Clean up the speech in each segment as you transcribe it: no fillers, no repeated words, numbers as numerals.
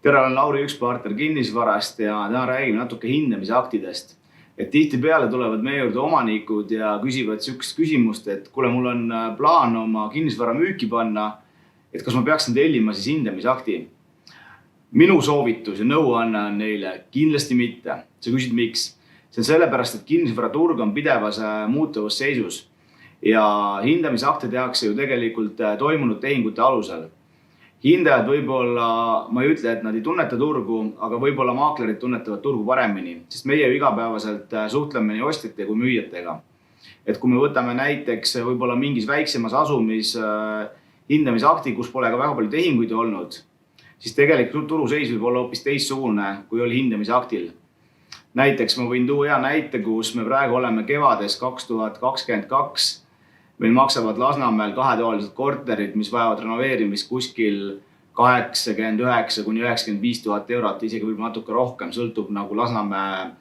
Tere, olen Lauri Ükspartner kinnisvarast ja täna räägime natuke hindamisaktidest. Tihtipeale tulevad meie juurde omanikud ja küsivad sihukest küsimust, et kuule, mul on plaan oma kinnisvara müüki panna, et kas ma peaksin tellima siis hindamisakti. Minu soovitus ja nõuanne on neile kindlasti mitte. Sa küsid miks? See on sellepärast, et kinnisvaraturg on pidevas muutuvas seisus ja hindamisakte tehakse ju tegelikult toimunud tehingute alusel. Hindajad võib-olla, ma ei ütle, et nad ei tunneta turgu, aga võib-olla maaklerid tunnetavad turgu paremini, sest meie ju igapäevaselt suhtleme nii ostjate kui müüjatega. Et kui me võtame näiteks võib-olla mingis väiksemas asumis hindamisakti, kus pole ka väga palju tehinguid olnud, siis tegelikult turuseis võib olla hoopis teistsugune, kui oli hindamisaktil. Näiteks ma võin tuua hea näite, kus me praegu oleme kevades 2022. Meil maksavad Lasnamäel kahetoalised korterid, mis vajavad renoveerimist kuskil 89 kuni 95 000 eurot, isegi võib natuke rohkem, sõltub nagu Lasnamäe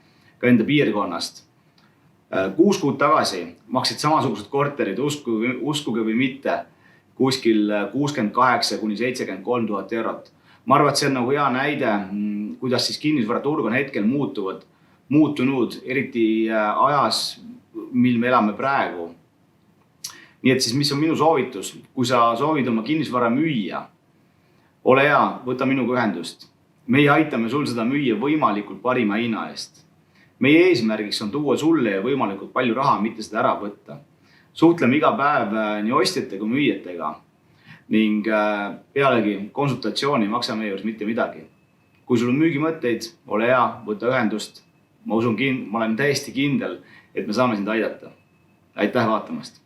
ka enda piirkonnast. 6 kuud tagasi maksid samasugused korterid, uskuge või mitte, kuskil 68 kuni 73 000 eurot. Ma arvan, et see on nagu hea näide, kuidas siis kinnisvaraturg on hetkel muutunud, eriti ajas, mil me elame praegu. Nii et siis mis on minu soovitus, kui sa soovid oma kinnisvara müüa, ole hea, võta minuga ühendust. Meie aitame sul seda müüa võimalikult parima hinna eest. Meie eesmärgiks on tuua sulle võimalikult palju raha, mitte seda ära võtta. Suhtleme iga päev nii ostjate kui müüjatega ning pealegi konsultatsiooni ei maksa meie juures mitte midagi. Kui sul on müügimõtteid, ole hea, võta ühendust. Ma olen täiesti kindel, et me saame sind aidata. Aitäh vaatamast!